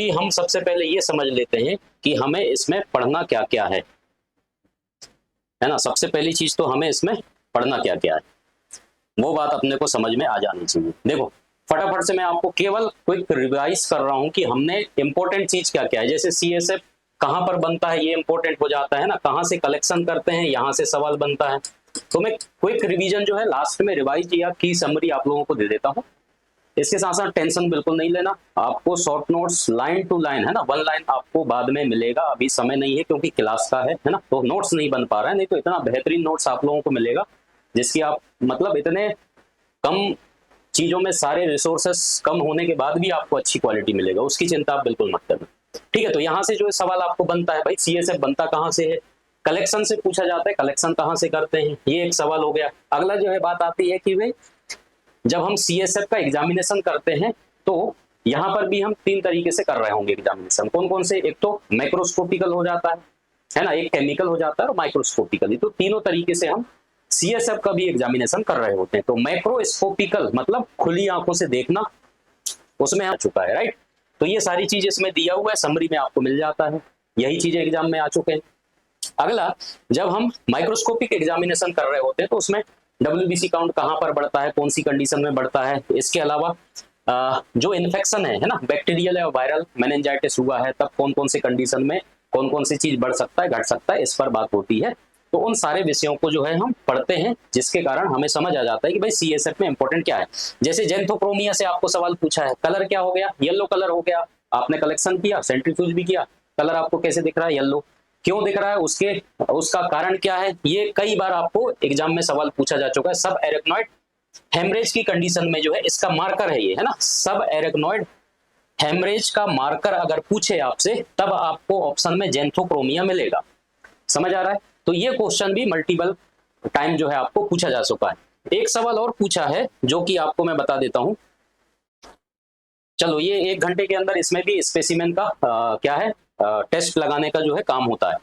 कि हम सबसे पहले ये समझ लेते हैं कि हमें इसमें पढ़ना क्या क्या है ना। सबसे पहली चीज तो हमें इसमें पढ़ना क्या क्या है, वो बात अपने को समझ में आ जानी चाहिए। देखो फटाफट से मैं आपको केवल क्विक रिवाइज कर रहा हूं कि हमने इंपॉर्टेंट चीज क्या क्या है। जैसे सीएसएफ कहां पर बनता है ये इंपॉर्टेंट हो जाता है ना, कहां से कलेक्शन करते हैं यहां से सवाल बनता है। तो मैं क्विक रिवीजन जो है लास्ट में रिवाइज या की समरी आप लोगों को दे देता हूं। इसके साथ साथ टेंशन बिल्कुल नहीं लेना, आपको short notes line to line है ना, वन लाइन आपको बाद में मिलेगा, अभी समय नहीं है क्योंकि क्लास का है ना, तो नोट्स नहीं बन पा रहा है। नहीं तो इतना बेहतरीन नोट्स आप लोगों को मिलेगा जिसकी आप मतलब इतने कम चीजों में सारे रिसोर्सेस कम होने के बाद भी आपको अच्छी क्वालिटी मिलेगा, उसकी चिंता आप बिल्कुल मत करना। ठीक है, तो यहाँ से जो सवाल आपको बनता है भाई सीएसएफ बनता कहाँ से है, कलेक्शन से पूछा जाता है, कलेक्शन कहाँ से करते हैं, ये एक सवाल हो गया। अगला जो है बात आती है कि भाई जब हम सीएसएफ का एग्जामिनेशन करते हैं तो यहाँ पर भी हम तीन तरीके से कर रहे होंगे एग्जामिनेशन। कौन कौन से, एक तो माइक्रोस्कोपिकल हो जाता है ना, एक केमिकल हो जाता है और माइक्रोस्कोपिकली, तो तीनों तरीके से हम सीएसएफ का भी एग्जामिनेशन कर रहे होते हैं। तो माइक्रोस्कोपिकल मतलब खुली आंखों से देखना, उसमें आ चुका है राइट। तो ये सारी चीज इसमें दिया हुआ है, समरी में आपको मिल जाता है, यही चीजें एग्जाम में आ चुके हैं। अगला, जब हम माइक्रोस्कोपिक एग्जामिनेशन कर रहे होते हैं तो उसमें डब्ल्यूबीसी काउंट कहां पर बढ़ता है, कौन सी कंडीशन में बढ़ता है। इसके अलावा जो इन्फेक्शन है ना, बैक्टीरियल या वायरल मेनिंजाइटिस हुआ है तब कौन कौन से कंडीशन में कौन कौन सी चीज बढ़ सकता है घट सकता है, इस पर बात होती है। तो उन सारे विषयों को जो है हम पढ़ते हैं, जिसके कारण हमें समझ आ जाता है कि भाई सीएसएफ में इंपॉर्टेंट क्या है। जैसे जेंथोक्रोमिया से आपको सवाल पूछा है, कलर क्या हो गया, येलो कलर हो गया, आपने कलेक्शन किया, सेंट्रीफ्यूज भी किया, कलर आपको कैसे दिख रहा है, येलो, क्यों दिख रहा है, उसका कारण क्या है, ये कई बार आपको एग्जाम में सवाल पूछा जा चुका है। सब एरेक्नॉइड हेमरेज की कंडीशन में जो है इसका मार्कर है ये, है ना, सब एरेक्नॉइड हेमरेज का मार्कर अगर पूछे आपसे तब आपको ऑप्शन में जेंथोक्रोमिया मिलेगा। समझ आ रहा है। तो ये क्वेश्चन भी मल्टीपल टाइम जो है आपको पूछा जा चुका है। एक सवाल और पूछा है जो कि आपको मैं बता देता हूं। चलो ये 1 घंटे के अंदर इसमें भी स्पेसिमेन का क्या है टेस्ट लगाने का जो है काम होता है।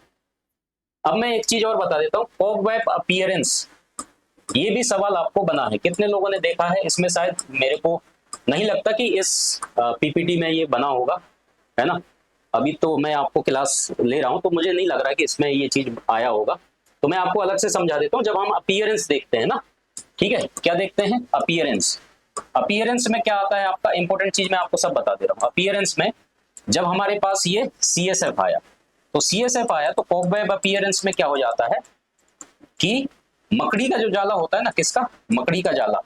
अब मैं एक चीज और बता देता हूँ, कॉबवेब अपीयरेंस, ये भी सवाल आपको बना है, कितने लोगों ने देखा है इसमें, शायद मेरे को नहीं लगता कि इस पीपीटी में ये बना होगा, है ना। अभी तो मैं आपको क्लास ले रहा हूं तो मुझे नहीं लग रहा कि इसमें ये चीज आया होगा, तो मैं आपको अलग से समझा देता हूं। जब हम अपीयरेंस देखते हैं ना, ठीक है, क्या देखते हैं, अपीयरेंस, अपीयरेंस में क्या आता है आपका इंपॉर्टेंट चीज मैं आपको सब बता दे रहा हूं। अपीयरेंस में जब हमारे पास ये सीएसएफ आया, तो सीएसएफ आया तो कॉबवेब अपीयरेंस में क्या हो जाता है कि मकड़ी का जो जाला होता है ना, किसका, मकड़ी का जाला,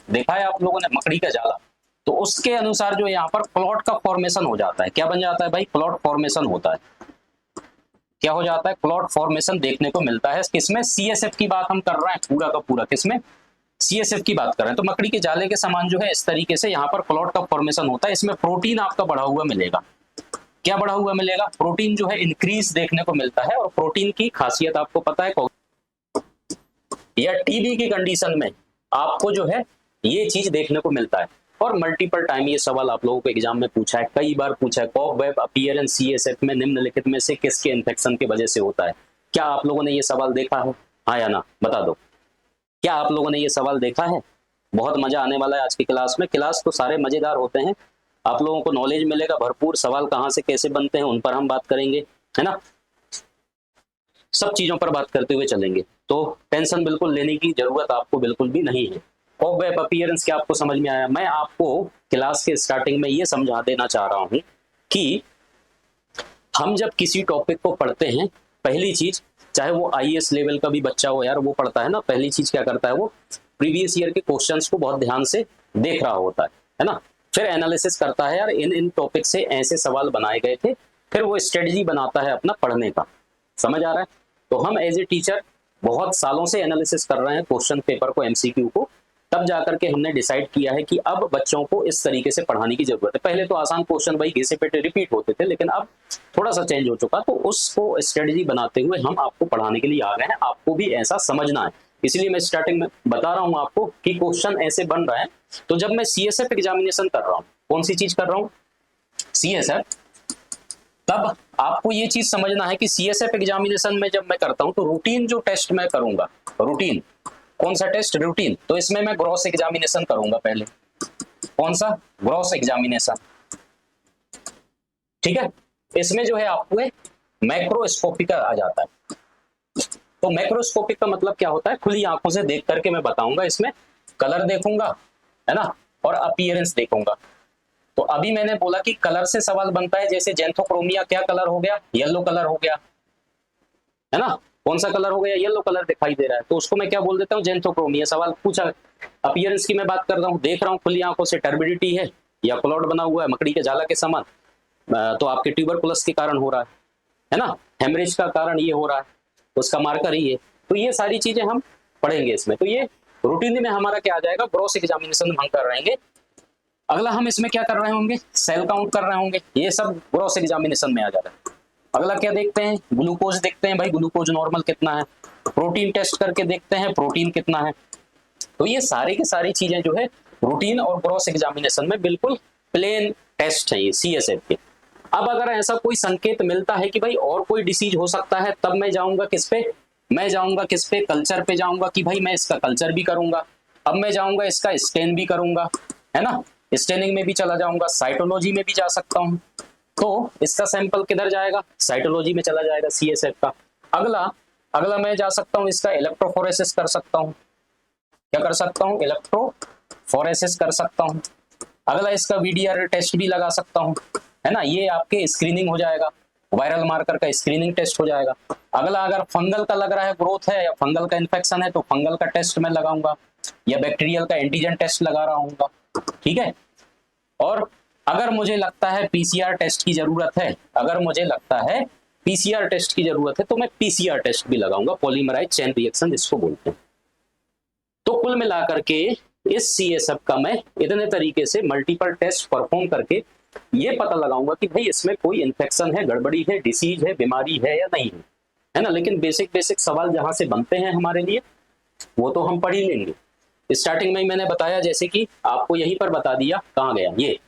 देखा है आप लोगों ने मकड़ी का जाला, तो उसके अनुसार जो यहाँ पर प्लॉट का फॉर्मेशन हो जाता है। क्या बन जाता है भाई, प्लॉट फॉर्मेशन होता है। क्या हो जाता है, प्लॉट फॉर्मेशन देखने को मिलता है किसमें, सीएसएफ की बात हम कर रहे हैं पूरा का पूरा, किसमें, सीएसएफ की बात कर रहे हैं। तो मकड़ी के जाले के समान जो है इस तरीके से यहाँ पर प्लॉट का फॉर्मेशन होता है। इसमें प्रोटीन आपका बढ़ा हुआ मिलेगा। क्या बढ़ा हुआ मिलेगा, प्रोटीन जो है इंक्रीज देखने को मिलता है। और प्रोटीन की खासियत आपको पता है, या टीबी की कंडीशन में आपको जो है ये चीज देखने को मिलता है। और मल्टीपल टाइम ये सवाल आप लोगों को एग्जाम में पूछा है, कई बार पूछा है, कॉबवेब अपीयरेंस सीएसएफ में निम्नलिखित में से किसके इन्फेक्शन की वजह से होता है। क्या आप लोगों ने ये सवाल देखा है, हाँ या ना बता दो, क्या आप लोगों ने ये सवाल देखा है। बहुत मजा आने वाला है आज की क्लास में, क्लास तो सारे मजेदार होते हैं, आप लोगों को नॉलेज मिलेगा भरपूर, सवाल कहाँ से कैसे बनते हैं उन पर हम बात करेंगे, है ना, सब चीजों पर बात करते हुए चलेंगे। तो टेंशन बिल्कुल लेने की जरूरत आपको बिल्कुल भी नहीं है। कॉबवेब अपीयरेंस क्या आपको समझ में आया। मैं आपको क्लास के स्टार्टिंग में ये समझा देना चाह रहा हूं कि हम जब किसी टॉपिक को पढ़ते हैं, पहली चीज, चाहे वो आईएएस लेवल का भी बच्चा हो यार, वो पढ़ता है ना, पहली चीज क्या करता है, वो प्रीवियस ईयर के क्वेश्चंस को बहुत ध्यान से देख रहा होता है ना, फिर एनालिसिस करता है यार इन टॉपिक से ऐसे सवाल बनाए गए थे, फिर वो स्ट्रेटजी बनाता है अपना पढ़ने का। समझ आ रहा है। तो हम एज ए टीचर बहुत सालों से एनालिसिस कर रहे हैं क्वेश्चन पेपर को, एमसीक्यू को, तब जाकर के हमने डिसाइड किया है कि अब बच्चों को इस तरीके से पढ़ाने की जरूरत है। पहले तो आसान क्वेश्चन भाई घिसे पेटे रिपीट होते थे, लेकिन अब थोड़ा सा चेंज हो चुका, तो उसको स्ट्रेटजी बनाते हुए हम आपको पढ़ाने के लिए आ गए हैं। आपको भी ऐसा समझना है, इसलिए मैं स्टार्टिंग में बता रहा हूं आपको कि क्वेश्चन ऐसे बन रहा है। तो जब मैं सीएसएफ एग्जामिनेशन कर रहा हूं, कौन सी चीज कर रहा हूं, सीएसएफ, तब आपको ये चीज समझना है कि सीएसएफ एग्जामिनेशन में जब मैं करता हूं तो रूटीन जो टेस्ट मैं करूंगा, रूटीन, कौन सा टेस्ट, रूटीन, तो इसमें मैं ग्रॉस एग्जामिनेशन करूंगा पहले। कौन सा, ग्रॉस एग्जामिनेशन, ठीक है, इसमें जो है आपको मैक्रोस्कोपिक आ जाता है। तो मैक्रोस्कोपिक का मतलब क्या होता है, खुली आंखों से देख करके मैं बताऊंगा, इसमें कलर देखूंगा, है ना, और अपीयरेंस देखूंगा। तो अभी मैंने बोला कि कलर से सवाल बनता है, जैसे जेंथोक्रोमिया क्या कलर हो गया, येलो कलर हो गया, है ना, कौन सा कलर हो गया, येलो कलर दिखाई दे रहा है, तो उसको मैं क्या बोल देता हूँ, जेंथोक्रोमिया। सवाल पूछा। अपीयरेंस की मैं बात कर रहा हूँ, देख रहा हूँ खुली आंखों से टर्बिडिटी है या क्लॉट बना हुआ है मकड़ी के जाला के समान, तो आपके ट्यूबरकुलस के कारण हो रहा है ना, हेमरेज का कारण ये हो रहा है, उसका मार्कर ही है। तो ये सारी चीजें हम पढ़ेंगे इसमें। तो ये रूटीन में हमारा क्या आ जाएगा, ग्रॉस एग्जामिनेशन हम कर रहेंगे। अगला हम इसमें क्या कर रहे होंगे, सेल काउंट कर रहे होंगे, ये सब ग्रॉस एग्जामिनेशन में आ जा रहा है। अगला क्या देखते हैं, ग्लूकोज देखते हैं, भाई ग्लूकोज नॉर्मल कितना है, प्रोटीन टेस्ट करके देखते हैं प्रोटीन कितना है। तो ये सारी की सारी चीजें जो है रूटीन और ग्रॉस एग्जामिनेशन में बिल्कुल प्लेन टेस्ट है ये सीएसएफ के। अब अगर ऐसा कोई संकेत मिलता है कि भाई और कोई डिसीज हो सकता है, तब मैं जाऊंगा किस पे, मैं जाऊंगा किस पे, कल्चर पे जाऊंगा कि भाई मैं इसका कल्चर भी करूंगा। अब मैं जाऊंगा इसका स्टेन भी करूंगा, है ना, स्टेनिंग में भी चला जाऊंगा, साइटोलॉजी में भी जा सकता हूं। तो इसका सैंपल किधर जाएगा, साइटोलॉजी में चला जाएगा सीएसएफ का। अगला अगला मैं जा सकता हूं, इसका इलेक्ट्रोफोरेसिस कर सकता हूं, क्या कर सकता हूं, इलेक्ट्रोफोरेसिस कर सकता हूं। अगला इसका वीडीआर टेस्ट भी लगा सकता हूं, है ना, ये आपके स्क्रीनिंग हो जाएगा, वायरल मार्कर का स्क्रीनिंग टेस्ट हो जाएगा। अगला अगर फंगल का लग रहा है, ग्रोथ है या फंगल का इन्फेक्शन है, तो फंगल का टेस्ट मैं लगाऊंगा, या बैक्टीरियल का एंटीजन टेस्ट लगा रहा हूँ, ठीक है। और अगर मुझे लगता है पीसीआर टेस्ट की जरूरत है, अगर मुझे लगता है पीसीआर टेस्ट की जरूरत है, तो मैं पीसीआर टेस्ट भी लगाऊंगा, पॉलीमराइज चेन रिएक्शन जिसको बोलते हैं। तो कुल मिलाकर के इस सीएसएफ का मैं इतने तरीके से मल्टीपल टेस्ट परफॉर्म करके ये पता लगाऊंगा कि भाई इसमें कोई इन्फेक्शन है, गड़बड़ी है, डिसीज है, बीमारी है या नहीं है ना। लेकिन बेसिक बेसिक सवाल जहां से बनते हैं हमारे लिए वो तो हम पढ़ ही लेंगे। स्टार्टिंग में ही मैंने बताया, जैसे कि आपको यहीं पर बता दिया, कहाँ गया ये,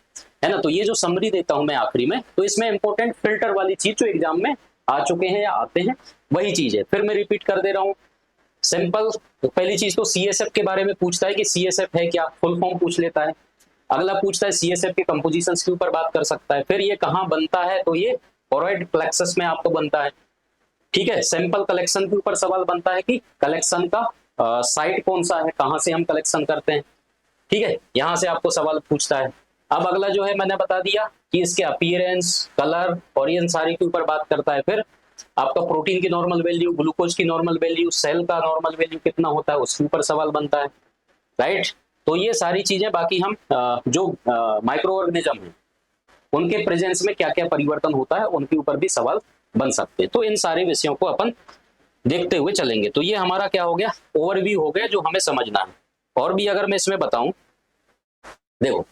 है ना। तो ये जो समरी देता हूं मैं आखिरी में, तो इसमें इंपॉर्टेंट फिल्टर वाली चीज जो एग्जाम में आ चुके हैं या आते हैं वही चीज है, फिर मैं रिपीट कर दे रहा हूँ। सिंपल, तो पहली चीज तो सीएसएफ के बारे में पूछता है कि सीएसएफ है क्या, फुल फॉर्म पूछ लेता है। अगला पूछता है सीएसएफ के कंपोजिशंस के ऊपर बात कर सकता है। फिर ये कहाँ बनता है, तो ये कोरोइड प्लेक्सस में आपको बनता है, ठीक है। सैंपल कलेक्शन के ऊपर सवाल बनता है कि कलेक्शन का साइट कौन सा है, कहां से हम कलेक्शन करते हैं, ठीक है, यहां से आपको सवाल पूछता है। अब अगला जो है मैंने बता दिया कि इसके अपीयरेंस, कलर और इन सारी के ऊपर बात करता है। फिर आपका प्रोटीन की नॉर्मल वैल्यू, ग्लूकोज की नॉर्मल वैल्यू, सेल का नॉर्मल वैल्यू कितना होता है, उसके ऊपर सवाल बनता है, राइट। तो ये सारी चीजें, बाकी हम जो माइक्रो ऑर्गेनिज्म है उनके प्रेजेंस में क्या क्या परिवर्तन होता है उनके ऊपर भी सवाल बन सकते हैं। तो इन सारे विषयों को अपन देखते हुए चलेंगे। तो ये हमारा क्या हो गया, ओवरव्यू हो गया जो हमें समझना है। और भी अगर मैं इसमें बताऊं, देखो,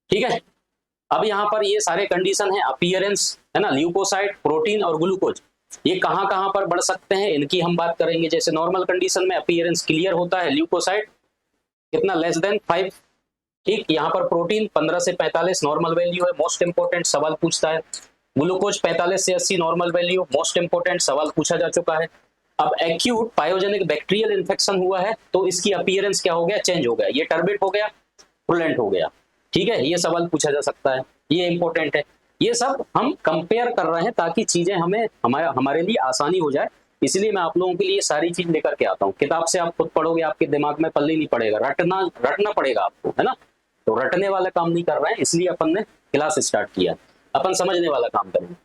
ठीक है, अब यहाँ पर ये सारे कंडीशन है, अपीयरेंस, है ना, ल्यूकोसाइड, प्रोटीन और ग्लूकोज, ये कहाँ कहाँ पर बढ़ सकते हैं इनकी हम बात करेंगे। जैसे नॉर्मल कंडीशन में अपीयरेंस क्लियर होता है, ल्यूकोसाइड कितना, लेस देन 5, ठीक। यहाँ पर प्रोटीन 15 से 45 नॉर्मल वैल्यू है, मोस्ट इंपोर्टेंट सवाल पूछता है। ग्लूकोज 45 से 80 नॉर्मल वैल्यू, मोस्ट इंपोर्टेंट सवाल पूछा जा चुका है। अब एक्यूट पायोजेनिक बैक्टीरियल इन्फेक्शन हुआ है तो इसकी अपीयरेंस क्या हो गया, चेंज हो गया, ये टर्बिड हो गया, प्रुलेंट हो गया, ठीक है, ये सवाल पूछा जा सकता है, ये इंपॉर्टेंट है। ये सब हम कंपेयर कर रहे हैं ताकि चीजें हमें हमारे लिए आसानी हो जाए, इसलिए मैं आप लोगों के लिए सारी चीज लेकर के आता हूँ। किताब से आप खुद पढ़ोगे, आपके दिमाग में पल्ले नहीं पड़ेगा, रटना पड़ेगा आपको, है ना। तो रटने वाला काम नहीं कर रहे हैं, इसलिए अपन ने क्लास स्टार्ट किया, अपन समझने वाला काम करेंगे।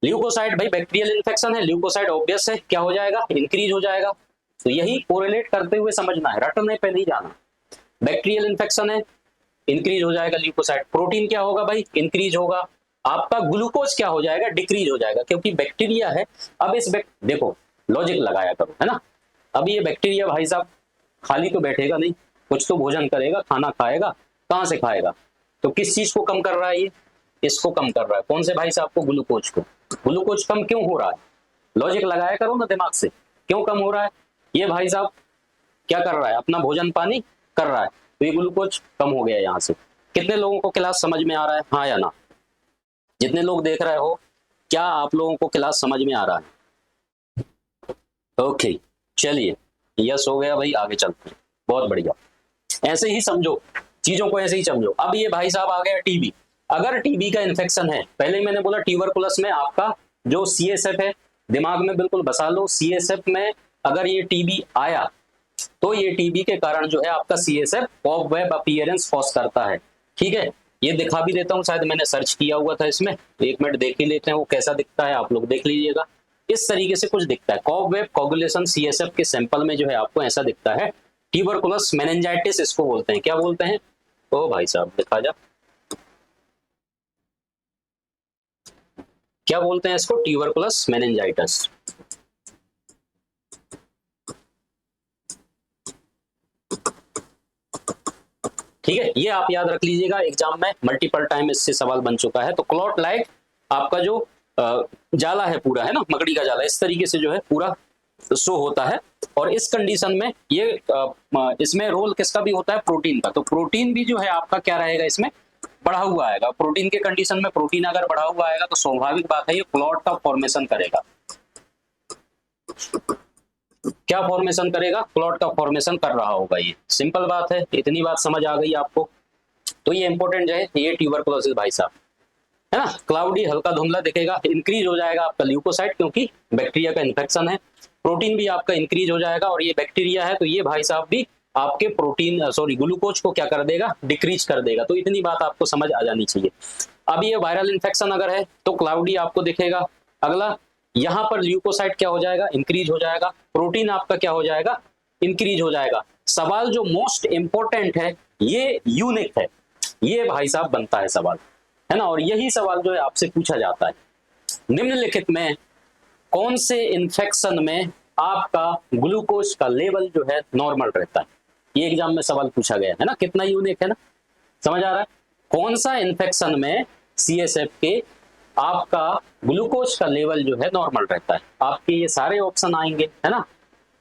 ल्यूकोसाइड, भाई बैक्टीरियल इन्फेक्शन है, ल्यूकोसाइड ऑब्वियस है, क्या हो जाएगा, इंक्रीज हो जाएगा। तो यही कोरिलेट करते हुए समझना है, रटने पे नहीं जाना। बैक्टीरियल इन्फेक्शन है, इंक्रीज हो जाएगा ल्यूकोसाइड। प्रोटीन क्या होगा भाई, इंक्रीज होगा। आपका ग्लूकोज क्या हो जाएगा, डिक्रीज हो जाएगा, क्योंकि बैक्टीरिया है। अब इस देखो, लॉजिक लगाया करो, है ना। अब ये बैक्टीरिया भाई साहब खाली तो बैठेगा नहीं, कुछ तो भोजन करेगा, खाना खाएगा, कहाँ से खाएगा, तो किस चीज को कम कर रहा है ये, इसको कम कर रहा है, कौन से भाई साहब को, ग्लूकोज को। ग्लूकोज कम क्यों हो रहा है, लॉजिक लगाया करो ना दिमाग से, क्यों कम हो रहा है, ये भाई साहब क्या कर रहा है, अपना भोजन पानी कर रहा है, तो ये ग्लूकोज कम हो गया यहाँ से। कितने लोगों को क्लास समझ में आ रहा है, हाँ या ना। जितने लोग देख रहे हो, क्या आप लोगों को क्लास समझ में आ रहा है, ओके, चलिए, यस हो गया भाई, आगे चलते हैं, बहुत बढ़िया। ऐसे ही समझो चीजों को, ऐसे ही समझो। अब ये भाई साहब आ गया टीबी, अगर टीबी का इन्फेक्शन है, पहले ही मैंने बोला ट्यूबरकुलस में आपका जो सीएसएफ है, दिमाग में बिल्कुल बसा लो, सीएसएफ में अगर ये टीबी आया तो ये टीबी के कारण जो है आपका सीएसएफ कॉबवेब अपीयरेंस कॉज करता है। ठीक है, ये दिखा भी देता हूँ, शायद मैंने सर्च किया हुआ था इसमें, एक मिनट देख ही लेते हैं वो कैसा दिखता है, आप लोग देख लीजिएगा। इस तरीके से कुछ दिखता है, कॉबवेब कोगुलेशन सीएसएफ के सैंपल में जो है आपको ऐसा दिखता है। ट्यूबरकुलस मेनिंजाइटिस इसको बोलते हैं, क्या बोलते हैं? ओ भाई साहब दिखा जा, क्या बोलते हैं इसको? Tuberculous meningitis. ठीक है, ये आप याद रख लीजिएगा, एग्जाम में मल्टीपल टाइम इससे सवाल बन चुका है। तो क्लॉट लाइक आपका जो जाला है पूरा, है ना, मकड़ी का जाला, इस तरीके से जो है पूरा शो होता है। और इस कंडीशन में ये इसमें रोल किसका भी होता है? प्रोटीन का। तो प्रोटीन भी जो है आपका क्या रहेगा, इसमें बढ़ा हुआ आएगा। प्रोटीन के कंडीशन में प्रोटीन अगर बढ़ा हुआ आएगा तो स्वाभाविक बात है ये क्लॉट का फॉर्मेशन करेगा। क्या फॉर्मेशन करेगा? क्लॉट का फॉर्मेशन कर रहा होगा। ये सिंपल बात है, इतनी बात समझ आ गई आपको। तो ये इंपॉर्टेंट है, ये ट्यूबरकुलोसिस भाई साहब, है ना। क्लाउडी हल्का धुंधला दिखेगा, इंक्रीज हो जाएगा आपका ल्यूकोसाइट, क्योंकि बैक्टीरिया का इन्फेक्शन है। प्रोटीन भी आपका इंक्रीज हो जाएगा, और ये बैक्टीरिया है तो ये भाई साहब भी आपके प्रोटीन ग्लूकोज को क्या कर देगा? डिक्रीज कर देगा। तो इतनी बात आपको समझ आ जानी चाहिए। अब ये वायरल इन्फेक्शन अगर है तो क्लाउडी आपको दिखेगा। अगला, यहाँ पर ल्यूकोसाइट क्या हो जाएगा? इंक्रीज हो जाएगा। प्रोटीन आपका क्या हो जाएगा? इंक्रीज हो जाएगा। सवाल जो मोस्ट इंपॉर्टेंट है, ये यूनिक है, ये भाई साहब बनता है सवाल, है ना। और यही सवाल जो है आपसे पूछा जाता है, निम्नलिखित में कौन से इन्फेक्शन में आपका ग्लूकोज का लेवल जो है नॉर्मल रहता है? ये एग्जाम में सवाल पूछा गया है ना, कितना यूनिक है ना, समझ आ रहा है? कौन सा इन्फेक्शन में सीएसएफ के आपका ग्लूकोज का लेवल जो है नॉर्मल रहता है? आपके ये सारे ऑप्शन आएंगे, है ना।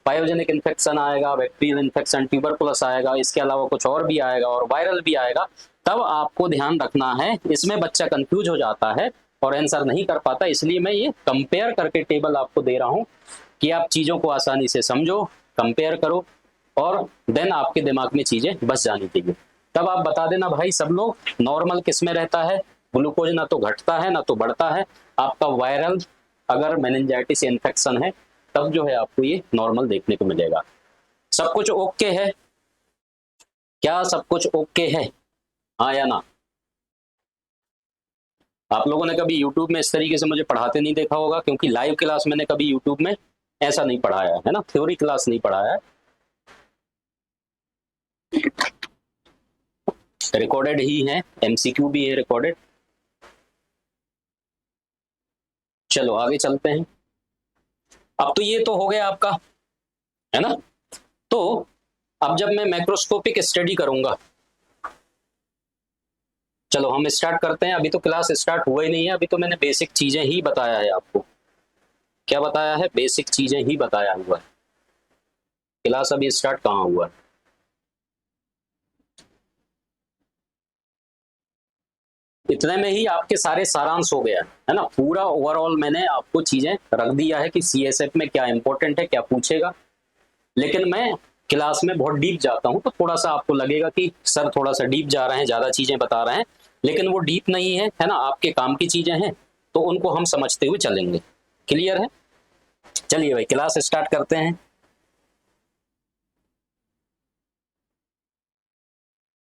पायोजेनिक इन्फेक्शन आएगा, बैक्टीरियल इन्फेक्शन, ट्यूबरकुलस आएगा, इसके अलावा कुछ और भी आएगा, और वायरल भी आएगा। तब आपको ध्यान रखना है, इसमें बच्चा कंफ्यूज हो जाता है और आंसर नहीं कर पाता, इसलिए मैं ये कंपेयर करके टेबल आपको दे रहा हूं कि आप चीजों को आसानी से समझो, कंपेयर करो, और देन आपके दिमाग में चीजें बस जानी चाहिए। तब आप बता देना भाई सब लोग, नॉर्मल किस में रहता है? ग्लूकोज ना तो घटता है ना तो बढ़ता है। आपका वायरल अगर मेनिंजाइटिस इन्फेक्शन है तब जो है आपको ये नॉर्मल देखने को मिलेगा। सब कुछ ओके है? क्या सब कुछ ओके है? हाँ या ना? आप लोगों ने कभी YouTube में इस तरीके से मुझे पढ़ाते नहीं देखा होगा, क्योंकि लाइव क्लास मैंने कभी YouTube में ऐसा नहीं पढ़ाया है ना, थ्योरी क्लास नहीं पढ़ाया है, रिकॉर्डेड ही है, MCQ भी है रिकॉर्डेड। चलो आगे चलते हैं। अब तो ये तो हो गया आपका, है ना। तो अब जब मैं मैक्रोस्कोपिक स्टडी करूंगा, चलो हम स्टार्ट करते हैं। अभी तो क्लास स्टार्ट हुआ ही नहीं है, अभी तो मैंने बेसिक चीजें ही बताया है आपको। क्या बताया है? बेसिक चीजें ही बताया हुआ है, क्लास अभी स्टार्ट कहाँ हुआ है। इतने में ही आपके सारे सारांश हो गया है ना, पूरा ओवरऑल मैंने आपको चीजें रख दिया है कि सीएसएफ में क्या इंपॉर्टेंट है, क्या पूछेगा। लेकिन मैं क्लास में बहुत डीप जाता हूं तो थोड़ा सा आपको लगेगा कि सर थोड़ा सा डीप जा रहे हैं, ज्यादा चीजें बता रहे हैं, लेकिन वो डीप नहीं है, है ना, आपके काम की चीजें हैं तो उनको हम समझते हुए चलेंगे। क्लियर है? चलिए भाई क्लास स्टार्ट करते हैं।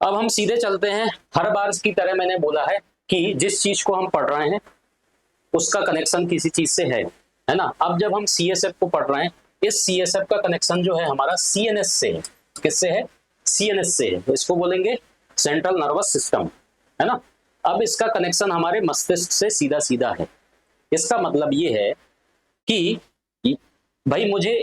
अब हम सीधे चलते हैं, हर बार की तरह मैंने बोला है कि जिस चीज को हम पढ़ रहे हैं उसका कनेक्शन किसी चीज से है ना। अब जब हम सीएसएफ को पढ़ रहे हैं, इस सीएसएफ का कनेक्शन जो है हमारा सीएनएस से है। किससे है? सीएनएस से है। इसको बोलेंगे सेंट्रल नर्वस सिस्टम, है ना। अब इसका कनेक्शन हमारे मस्तिष्क से सीधा सीधा है। इसका मतलब ये है कि भाई मुझे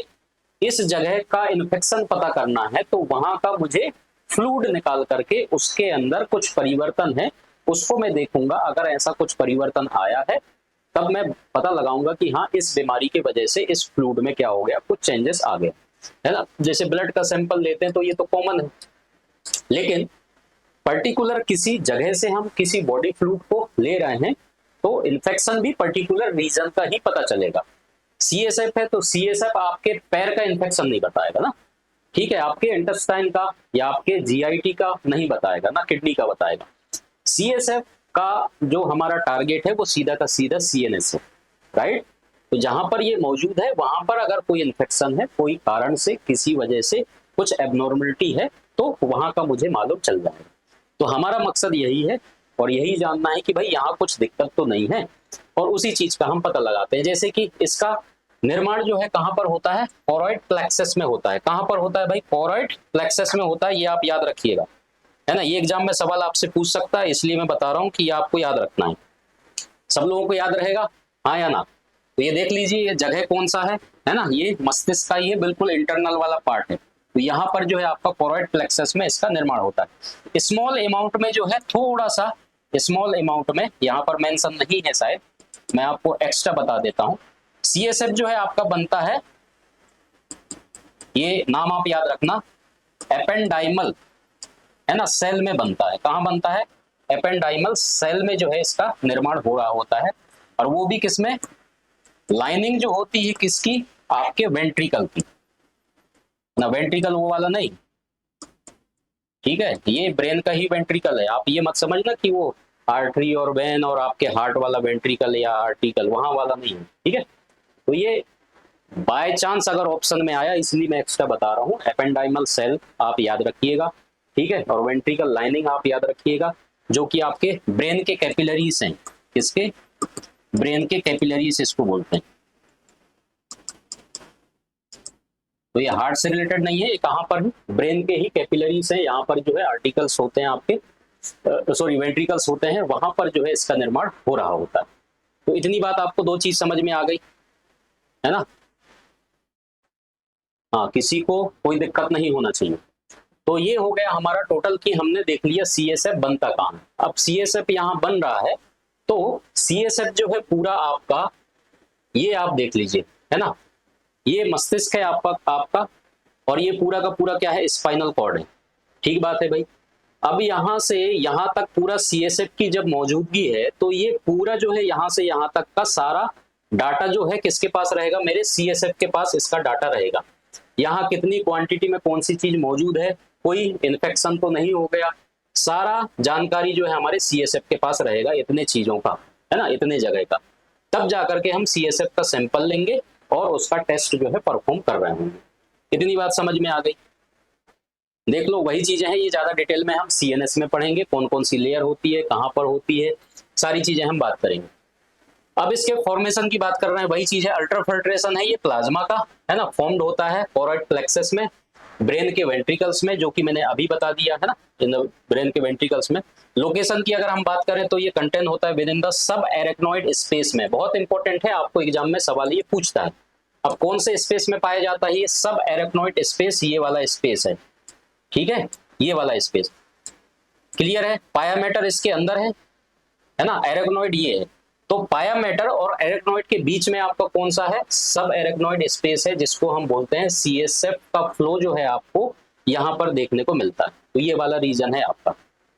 इस जगह का इन्फेक्शन पता करना है तो वहां का मुझे फ्लूइड निकाल करके उसके अंदर कुछ परिवर्तन है उसको मैं देखूंगा। अगर ऐसा कुछ परिवर्तन आया है तब मैं पता लगाऊंगा कि हाँ इस बीमारी की वजह से इस फ्लूइड में क्या हो गया, कुछ चेंजेस आ गए, है ना। जैसे ब्लड का सैंपल लेते हैं तो ये तो कॉमन है, लेकिन पर्टिकुलर किसी जगह से हम किसी बॉडी फ्लूइड को ले रहे हैं तो इन्फेक्शन भी पर्टिकुलर रीजन का ही पता चलेगा। सीएसएफ है तो सीएसएफ आपके पैर का इन्फेक्शन नहीं बताएगा ना, ठीक है, आपके इंटेस्टाइन का या आपके जीआईटी का नहीं बताएगा ना, किडनी का बताएगा। सीएसएफ का जो हमारा टारगेट है वो सीधा का सीधा CNS है, राइट। तो जहां पर ये मौजूद है वहां पर अगर कोई इन्फेक्शन है, कोई कारण से किसी वजह से कुछ एबनॉर्मलिटी है, तो वहां का मुझे मालूम चल जाएगा। तो हमारा मकसद यही है और यही जानना है कि भाई यहाँ कुछ दिक्कत तो नहीं है, और उसी चीज का हम पता लगाते हैं। जैसे कि इसका निर्माण जो है कहाँ पर होता है, कोरॉइड प्लेक्सस में होता है। कहाँ पर होता है भाई, कोरॉइड प्लेक्सस में होता है, ये आप याद रखिएगा, है ना। ये एग्जाम में सवाल आपसे पूछ सकता है, इसलिए मैं बता रहा हूँ कि आपको याद रखना है। सब लोगों को याद रहेगा, हाँ या ना। तो ये देख लीजिए, ये जगह कौन सा है ना, ये मस्तिष्क का ही है, बिल्कुल इंटरनल वाला पार्ट है। तो यहाँ पर जो है आपका कोरॉइड प्लेक्सस में इसका निर्माण होता है। स्मॉल अमाउंट में जो है, थोड़ा सा स्मॉल अमाउंट में, यहाँ पर मेंशन नहीं है शायद, मैं आपको एक्स्ट्रा बता देता हूँ। CSF जो है आपका बनता है, ये नाम आप याद रखना, एपेंडाइमल, है ना, सेल में बनता है। कहाँ बनता है, एपेंडाइमल सेल में जो है इसका निर्माण हो रहा होता है। और वो भी किसमें, लाइनिंग जो होती है किसकी, आपके वेंट्रिकल की ना, वेंट्रिकल वो वाला नहीं, ठीक है, ये ब्रेन का ही वेंट्रिकल है। आप ये मत समझना कि वो आर्टरी और वेन और आपके हार्ट वाला वेंट्रिकल या आर्टिकल, वहां वाला नहीं है, ठीक है। तो ये बाय चांस अगर ऑप्शन में आया, इसलिए मैं एक्स्ट्रा बता रहा हूँ। एपेंडाइमल सेल आप याद रखिएगा, ठीक है, और वेंट्रिकल लाइनिंग आप याद रखिएगा, जो कि आपके ब्रेन के कैपिलरीज हैं। किसके, ब्रेन के कैपिलरीज इसको बोलते हैं। तो ये हार्ट से रिलेटेड नहीं है, ये कहाँ पर है, ब्रेन के ही कैपिलरीज हैं। यहाँ पर जो है आर्टिकल्स होते हैं आपके, सॉरी वेंट्रिकल्स होते हैं, वहां पर जो है इसका निर्माण हो रहा होता है। तो इतनी बात आपको दो चीज समझ में आ गई, है ना। हाँ, किसी को कोई दिक्कत नहीं होना चाहिए। तो ये हो गया हमारा टोटल कि हमने देख लिया CSF बनता कहाँ है। अब CSF यहाँ बन रहा है, तो CSF जो है पूरा आपका, ये आप देख लीजिए, है ना, ये मस्तिष्क है आपका, और ये पूरा का पूरा क्या है, स्पाइनल कॉर्ड है। ठीक बात है भाई। अब यहाँ से यहाँ तक पूरा CSF की जब मौजूदगी है, तो ये पूरा जो है यहाँ से यहाँ तक का सारा डाटा जो है किसके पास रहेगा, मेरे CSF के पास इसका डाटा रहेगा। यहाँ कितनी क्वांटिटी में कौन सी चीज मौजूद है, कोई इन्फेक्शन तो नहीं हो गया, सारा जानकारी जो है हमारे CSF के पास रहेगा, इतने चीजों का, है ना, इतने जगह का। तब जाकर के हम CSF का सैंपल लेंगे और उसका टेस्ट जो है परफॉर्म कर रहे होंगे। इतनी बात समझ में आ गई। देख लो, वही चीजें हैं, ये ज्यादा डिटेल में हम CNS में पढ़ेंगे, कौन कौन सी लेयर होती है, कहाँ पर होती है, सारी चीजें हम बात करेंगे। अब इसके फॉर्मेशन की बात कर रहे हैं, वही चीज है, अल्ट्राफिल्ट्रेशन है, ये प्लाज्मा का, है ना, फॉर्म्ड होता है कोरॉइड प्लेक्सस में, ब्रेन के वेंट्रिकल्स में, जो कि मैंने अभी बता दिया है ना, इन ब्रेन के वेंट्रिकल्स में। लोकेशन की अगर हम बात करें तो ये कंटेन होता है with in the sub arachnoid space में। बहुत इंपॉर्टेंट है, आपको एग्जाम में सवाल ये पूछता है। अब कौन से स्पेस में पाया जाता है, ये सब एरेक्नॉइड स्पेस, ये वाला स्पेस है, ठीक है, ये वाला स्पेस क्लियर है। पायामेटर इसके अंदर है ना, एरेक्नॉइड ये है। तो पायामेटर और एरेक्नॉइड के बीच में आपका कौन सा है, सब एरेक्नॉइड स्पेस है, जिसको हम बोलते हैं CSF का फ्लो जो है आपको यहाँ पर देखने को मिलता है। तो ये वाला रीजन है आपका।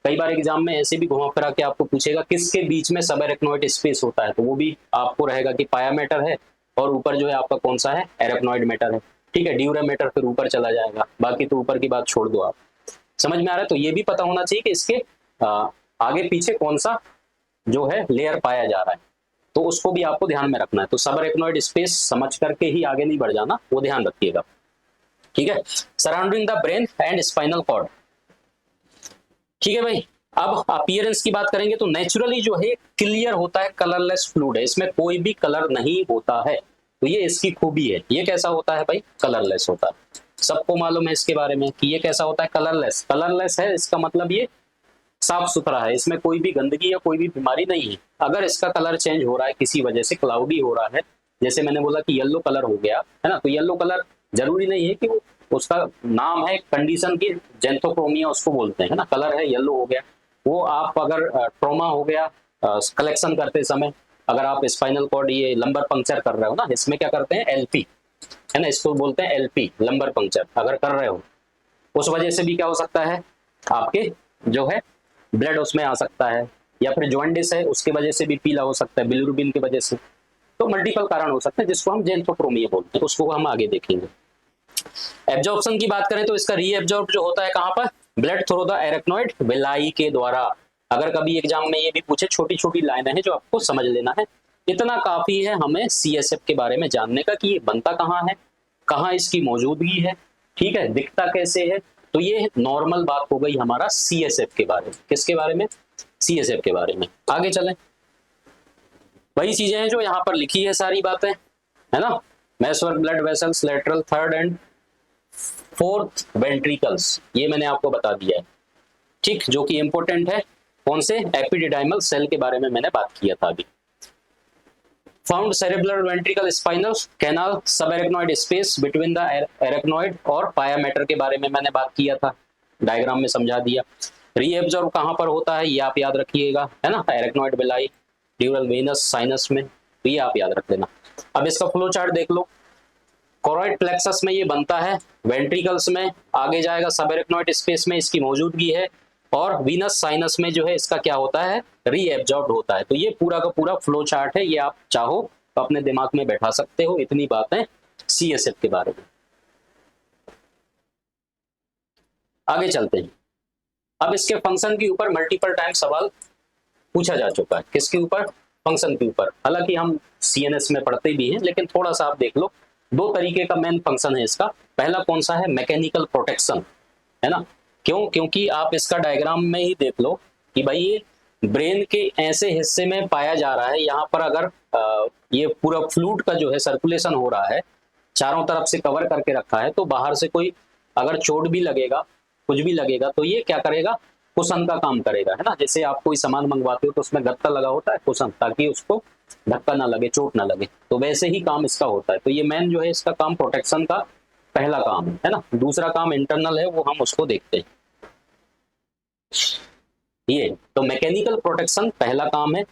कई बार एग्जाम में ऐसे भी घुमा फिरा के आपको पूछेगा किसके बीच में सब एरेक्नॉइड स्पेस होता है, तो वो भी आपको रहेगा कि पायामेटर है, और ऊपर जो है आपका कौन सा है, एरेक्नॉइड मैटर है, ठीक है। ड्यूरामेटर फिर ऊपर चला जाएगा, बाकी तो ऊपर की बात छोड़ दो आप। समझ में आ रहा है। तो ये भी पता होना चाहिए कि इसके आगे पीछे कौन सा जो है लेयर पाया जा रहा है, तो उसको भी आपको ध्यान में रखना है। तो सब एरेक्नॉइड स्पेस समझ करके ही आगे नहीं बढ़ जाना, वो ध्यान रखिएगा, ठीक है। Surrounding the brain and spinal cord, ठीक है भाई। अब अपीयरेंस की बात करेंगे तो नेचुरली जो है क्लियर होता है, कलरलेस फ्लूइड है, इसमें कोई भी कलर नहीं होता है। तो ये इसकी खूबी है। ये कैसा होता है भाई, कलरलेस होता है। सबको मालूम है इसके बारे में कि ये कैसा होता है, कलरलेस। कलरलेस है, इसका मतलब ये साफ सुथरा है, इसमें कोई भी गंदगी या कोई भी बीमारी नहीं है। अगर इसका कलर चेंज हो रहा है किसी वजह से, क्लाउडी हो रहा है, जैसे मैंने बोला कि येलो कलर हो गया, है ना, तो येलो कलर जरूरी नहीं है कि वो, उसका नाम है कंडीशन की, जेंथोक्रोमिया उसको बोलते हैं, है ना, कलर है येलो हो गया। वो आप अगर ट्रॉमा हो गया कलेक्शन करते समय, अगर आप स्पाइनल कॉर्ड ये लंबर पंक्चर कर रहे हो ना, इसमें क्या करते हैं, LP, है ना, इसको बोलते हैं LP, लंबर पंक्चर अगर कर रहे हो, उस वजह से भी क्या हो सकता है, आपके जो है ब्लड उसमें आ सकता है, या फिर जॉन्डिस है उसके वजह से भी पीला हो सकता है, बिलिरुबिन की वजह से। तो मल्टीपल कारण हो सकते हैं, जिसको हम जेंथोक्रोमिया बोलते हैं, उसको हम आगे देखेंगे। एब्जॉर्प्शन की बात करें तो इसका रीएब्जॉर्ब जो होता है कहां पर, blood through the arachnoid villi के द्वारा। अगर कभी एग्जाम में ये भी पूछे, छोटी छोटी लाइनें हैं जो आपको समझ लेना है, इतना काफी है हमें सीएसएफ के बारे में जानने का कि ये बनता कहाँ है, कहाँ इसकी मौजूदगी है, ठीक है, दिखता कैसे है। तो ये नॉर्मल बात हो गई हमारा सीएसएफ के बारे में। किसके बारे में? सीएसएफ के बारे में। आगे चलें, वही चीजें हैं जो यहाँ पर लिखी है सारी बातें, है ना। Meshwork blood vessels, lateral, third and fourth ventricles, ये मैंने आपको बता दिया है, ठीक, जो कि इंपॉर्टेंट है। कौन से? एपिडिडाइमल सेल के बारे में मैंने बात किया था अभी। Found cerebral ventricle spinal canal subarachnoid space between the arachnoid और पाया मैटर के बारे में मैंने बात किया था, डायग्राम में समझा दिया। रीएब्जॉर्ब कहाँ पर होता है ये आप याद रखिएगा, है ना, arachnoid villi, dural venous, sinus में, तो ये आप याद रख लेना। अब इसका फ्लो चार्ट देख लो। कोरोइड प्लेक्सस में ये बनता है, वेंट्रिकल्स में आगे जाएगा, सब एरेक्नॉइड स्पेस में इसकी मौजूदगी है, और वीनस साइनस में जो है इसका क्या होता है? रीएब्जॉर्ब्ड होता है। तो ये पूरा का पूरा फ्लो चार्ट है, ये आप चाहो तो अपने दिमाग में बैठा सकते हो। इतनी बातें सीएसएफ के बारे में। आगे चलते हैं। अब इसके फंक्शन के ऊपर मल्टीपल टाइम सवाल पूछा जा चुका है। किसके ऊपर? फंक्शन के ऊपर। हालांकि हम सीएनएस में पढ़ते भी हैं, लेकिन थोड़ा सा आप देख लो। दो तरीके का मेन फंक्शन है इसका। पहला कौन सा है? मैकेनिकल प्रोटेक्शन, है ना। क्यों? क्योंकि आप इसका डायग्राम में ही देख लो कि भाई ये ब्रेन के ऐसे हिस्से में पाया जा रहा है, यहाँ पर अगर ये पूरा फ्लूइड का जो है सर्कुलेशन हो रहा है, चारों तरफ से कवर करके रखा है, तो बाहर से कोई अगर चोट भी लगेगा, कुछ भी लगेगा, तो ये क्या करेगा? कुशन का काम करेगा, है ना। जैसे आप कोई सामान मंगवाते हो तो उसमें गत्ता लगा होता है, कुशन, ताकि उसको धक्का ना लगे, चोट ना लगे, तो वैसे ही काम इसका होता है। तो ये मेन जो है इसका काम प्रोटेक्शन का पहला काम है ना। दूसरा काम इंटरनल है, वो हम उसको देखते हैं। ये तो मैकेनिकल प्रोटेक्शन पहला काम है,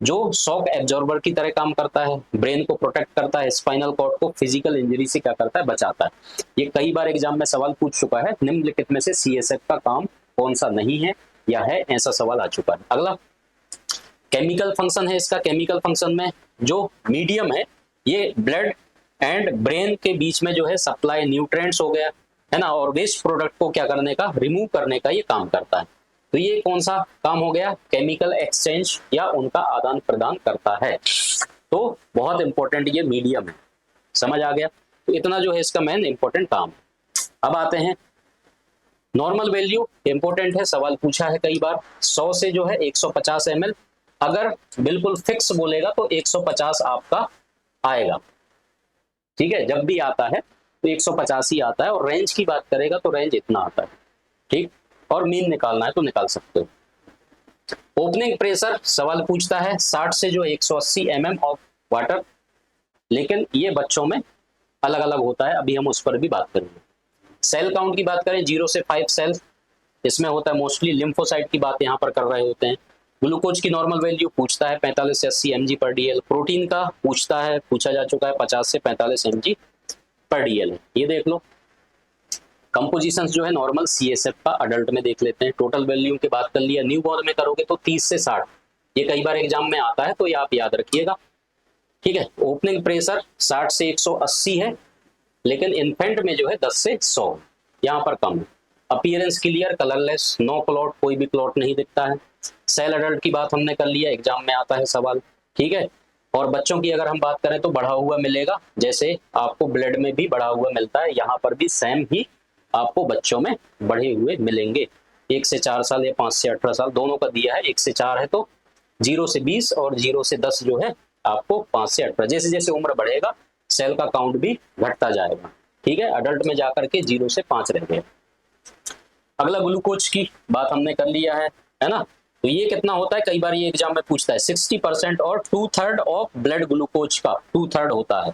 जो शॉक एब्जॉर्बर की तरह काम करता है, ब्रेन को प्रोटेक्ट करता है, स्पाइनल कॉर्ड को फिजिकल इंजरी से क्या करता है? बचाता है। ये कई बार एग्जाम में सवाल पूछ चुका है, निम्नलिखित में से सीएसएफ का काम कौन सा नहीं है या है, ऐसा सवाल आ चुका है। अगला केमिकल फंक्शन है इसका। केमिकल फंक्शन में जो मीडियम है, ये ब्लड एंड ब्रेन के बीच में जो है सप्लाई न्यूट्रिएंट्स हो गया, है ना, और वेस्ट प्रोडक्ट को क्या करने का? रिमूव करने का ये काम करता है। तो ये कौन सा काम हो गया? केमिकल एक्सचेंज या उनका आदान प्रदान करता है। तो बहुत इंपॉर्टेंट ये मीडियम है, समझ आ गया। तो इतना जो है इसका मेन इंपॉर्टेंट काम है। अब आते हैं नॉर्मल वैल्यू। इंपॉर्टेंट है, सवाल पूछा है कई बार। 100 से जो है 150 ml, अगर बिल्कुल फिक्स बोलेगा तो 150 आपका आएगा, ठीक है। जब भी आता है तो 150 ही आता है, और रेंज की बात करेगा तो रेंज इतना आता है, ठीक। और मीन निकालना है तो निकाल सकते हो। ओपनिंग प्रेशर सवाल पूछता है 60 से जो 180 mm ऑफ वाटर, लेकिन ये बच्चों में अलग अलग होता है, अभी हम उस पर भी बात करेंगे। सेल काउंट की बात करें 0 से 5 सेल, इसमें होता है मोस्टली लिम्फोसाइट की बात यहाँ पर कर रहे होते हैं। ग्लूकोज की नॉर्मल वैल्यू पूछता है 45 से 80 mg/dl। प्रोटीन का पूछा जा चुका है 50 से 45 mg/dl। ये देख लो। कंपोजिशन जो है नॉर्मल सीएसएफ का अडल्ट में देख लेते हैं। टोटल वैल्यू की बात कर लिया। न्यू बॉर्न में करोगे तो 30 से 60, ये कई बार एग्जाम में आता है, तो ये आप याद रखिएगा, ठीक है। ओपनिंग प्रेशर 60 से 180 है, लेकिन इन्फेंट में जो है 10 से 100, यहाँ पर कम है। Appearance clear, colourless, no clot, कोई भी क्लॉट नहीं दिखता है। सेल अडल्ट की बात हमने कर लिया, एग्जाम में आता है सवाल, ठीक है। और बच्चों की अगर हम बात करें तो बढ़ा हुआ मिलेगा, जैसे आपको ब्लड में भी बढ़ा हुआ मिलता है, यहाँ पर भी सेम ही आपको बच्चों में बढ़े हुए मिलेंगे। 1 से 4 साल या 5 से 18 साल दोनों का दिया है। 1 से 4 है तो 0 से 20 और 0 से 10 जो है आपको 5 से 18। जैसे जैसे उम्र बढ़ेगा सेल का काउंट भी घटता जाएगा, ठीक है। अडल्ट में जाकर के 0 से 5 रह गए। अगला ग्लूकोज की बात हमने कर लिया है ना। तो ये कितना होता है? कई बार ये एग्जाम में पूछता है 60% और 2/3 ऑफ ब्लड ग्लूकोज का 2/3 होता है।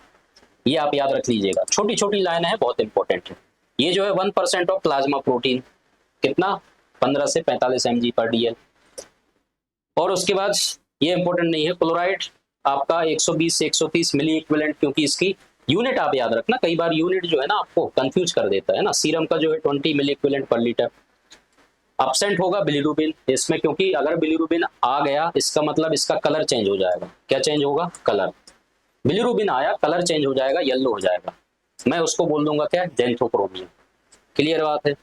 ये आप याद रख लीजिएगा। छोटी छोटी लाइन है, बहुत इंपॉर्टेंट है। ये जो है 1% ऑफ प्लाज्मा प्रोटीन, कितना? 15 से 45 mg/dl। और उसके बाद ये इंपॉर्टेंट नहीं है, क्लोराइड आपका 120 से 130 मिली इक्विवेलेंट, क्योंकि इसकी यूनिट आप याद रखना, कई बार यूनिट जो है ना आपको कंफ्यूज कर देता है ना। सीरम का जो है 20 मिली इक्विवेलेंट पर लीटर। एब्सेंट होगा बिलीरुबिन इसमें, क्योंकि अगर बिलीरुबिन आ गया इसका मतलब इसका कलर चेंज हो जाएगा। क्या चेंज होगा? कलर। बिलीरुबिन आया, कलर चेंज हो जाएगा, येलो हो जाएगा, मैं उसको बोल दूंगा क्या? जेंथोक्रोमिया। क्लियर बात है।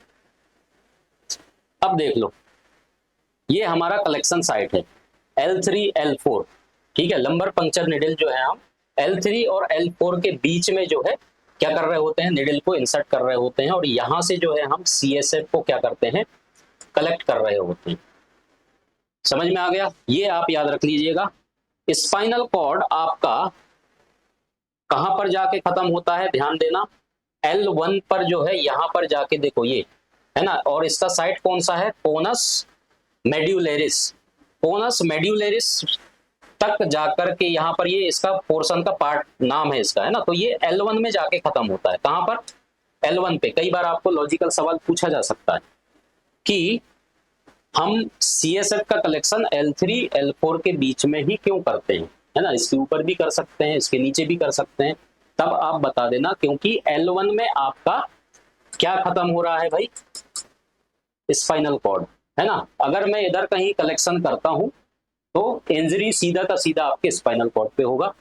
अब देख लो ये हमारा कलेक्शन साइट है L3 L4, ठीक है। लंबर पंक्चर निडल जो है हम L3 और L4 के बीच में जो है क्या कर रहे होते हैं, निडल को इंसर्ट कर रहे होते हैं, और यहां से जो है हम CSF को क्या करते हैं, कलेक्ट कर रहे होते हैं। समझ में आ गया? ये आप याद रख लीजिएगा। स्पाइनल कॉर्ड आपका कहां पर जाके खत्म होता है, ध्यान देना, L1 पर जो है, यहां पर जाके देखो ये है ना, और इसका साइट कौन सा है, कोनस मेड्यूलेरिस। कोनस मेड्यूलेरिस तक जाकर के यहाँ पर ये इसका पोर्शन का पार्ट नाम है इसका, है ना। तो ये L1 में जाके खत्म होता है। कहां पर, L1 पे। कई बार आपको लॉजिकल सवाल पूछा जा सकता है कि हम CSF का कलेक्शन L3 L4 के बीच में ही क्यों करते हैं, है ना। इसके ऊपर भी कर सकते हैं, इसके नीचे भी कर सकते हैं, तब आप बता देना, क्योंकि L1 में आपका क्या खत्म हो रहा है भाई, स्पाइनल कॉर्ड, है ना। अगर मैं इधर कहीं कलेक्शन करता हूं तो इंजरी सीधा का सीधा आपके स्पाइनल कॉर्ड पे होगा।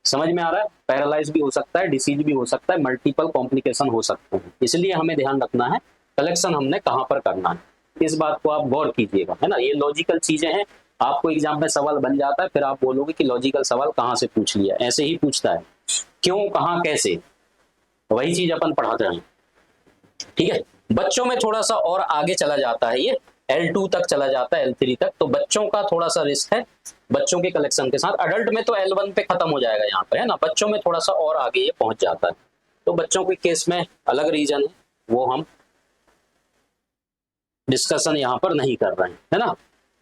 समझ में आ रहा है? पैरालाइज भी हो सकता है, डिसीज भी हो सकता है, मल्टीपल कॉम्प्लिकेशन हो सकते हैं। इसलिए हमें ध्यान रखना है कलेक्शन हमने कहां पर करना है, इस बात को आप गौर कीजिएगा, है ना। ये लॉजिकल चीजें हैं, आपको एग्जाम में सवाल बन जाता है, फिर आप बोलोगे कि लॉजिकल सवाल कहां से पूछ लिया। ऐसे ही पूछता है, क्यों, कहां, कैसे, वही चीज अपन पढ़ाते हैं, ठीक है। बच्चों में थोड़ा सा और आगे चला जाता है, ये L2 तक चला जाता है, L3 तक, तो बच्चों का थोड़ा सा रिस्क है बच्चों के कलेक्शन के साथ। अडल्ट में तो L1 पे खत्म हो जाएगा यहाँ पे, है ना। बच्चों में थोड़ा सा और आगे ये पहुंच जाता है, तो बच्चों के केस में अलग रीजन है, वो हम डिस्कशन यहाँ पर नहीं कर रहे हैं, है ना।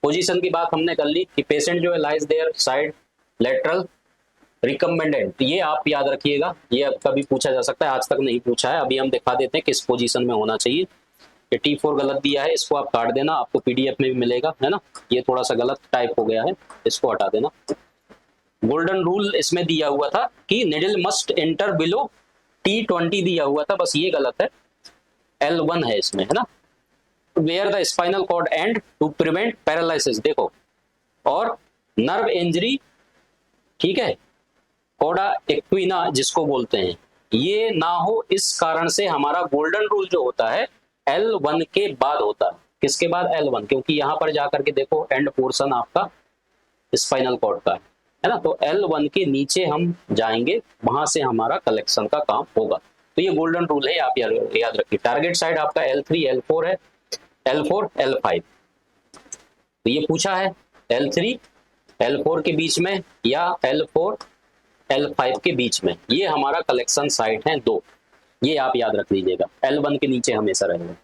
पोजीशन की बात हमने कर ली कि पेशेंट जो है lies their side lateral recommended, ये आप याद रखिएगा, ये अब कभी पूछा जा सकता है, आज तक नहीं पूछा है। अभी हम दिखा देते हैं किस पोजीशन में होना चाहिए। ये T4 गलत दिया है, इसको आप काट देना, आपको PDF में भी मिलेगा, है ना। ये थोड़ा सा गलत टाइप हो गया है, इसको हटा देना। गोल्डन रूल इसमें दिया हुआ था कि needle must enter below T20 दिया हुआ था, बस ये गलत है, L1 है इसमें, है ना। Where the spinal cord end to prevent paralysis, देखो, और नर्व इंजरी, ठीक है, कोडा एक्विना जिसको बोलते हैं, ये ना हो, इस कारण से हमारा गोल्डन रूल जो होता है L1 के बाद होता है। किसके बाद, L1, क्योंकि यहां पर जाकर के देखो एंड पोर्शन आपका स्पाइनल कॉर्ड का है ना, तो L1 के नीचे हम जाएंगे, वहां से हमारा कलेक्शन का काम होगा। तो ये गोल्डन रूल है, आप याद रखिए। टारगेट साइड आपका L3 L4 है, L4 L5, तो ये पूछा है L3 L4 के बीच में या L4 L5 के बीच में, ये हमारा कलेक्शन साइट है दो, ये आप याद रख लीजिएगा। L1 के नीचे हमेशा रहेगा।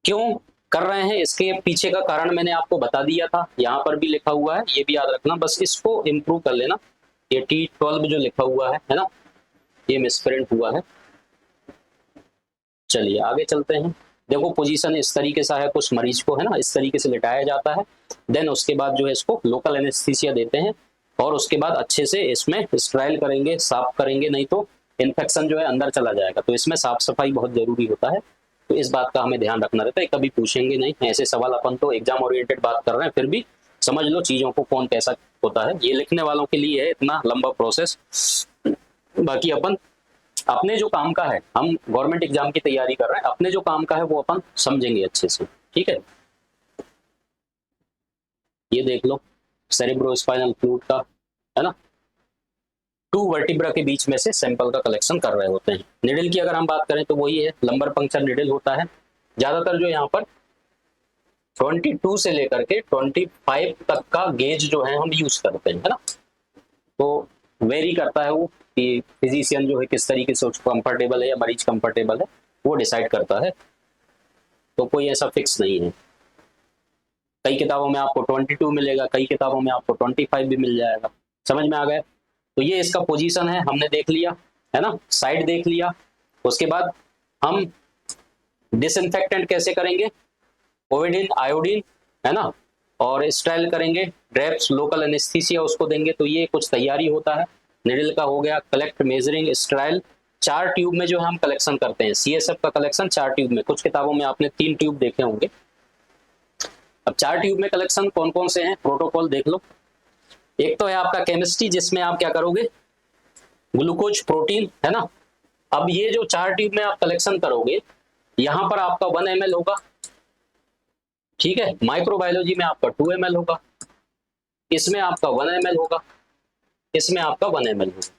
क्यों कर रहे हैं, इसके पीछे का कारण मैंने आपको बता दिया था, यहां पर भी लिखा हुआ है, ये भी याद रखना, बस इसको इंप्रूव कर लेना। ये T12 जो लिखा हुआ है ना, ये मिसप्रिंट हुआ है। चलिए आगे चलते हैं। देखो पोजीशन इस तरीके से है, कुछ मरीज को, है ना, इस तरीके से लिटाया जाता है, देन उसके बाद जो है इसको लोकल एनेस्थीसिया देते हैं, और उसके बाद अच्छे से इसमें स्टेराइल करेंगे, साफ करेंगे, नहीं तो इन्फेक्शन जो है अंदर चला जाएगा। तो इसमें साफ सफाई बहुत जरूरी होता है, तो इस बात का हमें ध्यान रखना रहता है। कभी पूछेंगे नहीं ऐसे सवाल, अपन तो एग्जाम ओरिएंटेड बात कर रहे हैं, फिर भी समझ लो चीजों को कौन कैसा होता है। ये लिखने वालों के लिए है इतना लंबा प्रोसेस, बाकी अपन अपने जो काम का है, हम गवर्नमेंट एग्जाम की तैयारी कर रहे हैं, अपने जो काम का है वो अपन समझेंगे अच्छे से, ठीक है। ये देख लो सेरेब्रोस्पाइनल फ्लूइड का, है ना, 2 वर्टिब्रा के बीच में से सैंपल का कलेक्शन कर रहे होते हैं। निडल की अगर हम बात करें तो वही है, लंबर पंक्चर निडल होता है। ज्यादातर जो यहाँ पर 22 से लेकर के 25 तक का गेज जो है हम यूज करते हैं, है ना। तो वेरी करता है वो कि फिजिशियन जो है किस तरीके से उसको कंफर्टेबल है या मरीज कंफर्टेबल है, वो डिसाइड करता है, तो कोई ऐसा फिक्स नहीं है। कई किताबों में आपको 22 मिलेगा, कई किताबों में आपको 25 भी मिल जाएगा। समझ में आ गया? तो ये इसका पोजीशन है, हमने देख लिया, है ना, साइड देख लिया। उसके बाद हम डिसइंफेक्टेंट कैसे करेंगे, ओविडिन आयोडीन, है ना, और स्टेराइल करेंगे, ड्रेप्स, लोकल एनेस्थीसिया उसको देंगे। तो ये कुछ तैयारी होता है। निडल का हो गया, कलेक्ट, मेजरिंग, स्टेराइल, 4 ट्यूब में जो है हम कलेक्शन करते हैं। CSF का कलेक्शन 4 ट्यूब में, कुछ किताबों में आपने 3 ट्यूब देखे होंगे। अब 4 ट्यूब में कलेक्शन कौन कौन से हैं, प्रोटोकॉल देख लो। एक तो है आपका केमिस्ट्री, जिसमें आप क्या करोगे, ग्लूकोज, प्रोटीन, है ना। अब ये जो 4 ट्यूब में आप कलेक्शन करोगे, यहां पर आपका 1 ml होगा, ठीक है, माइक्रोबायोलॉजी में आपका 2 ml होगा, इसमें आपका 1 ml होगा, इसमें आपका 1 ml होगा।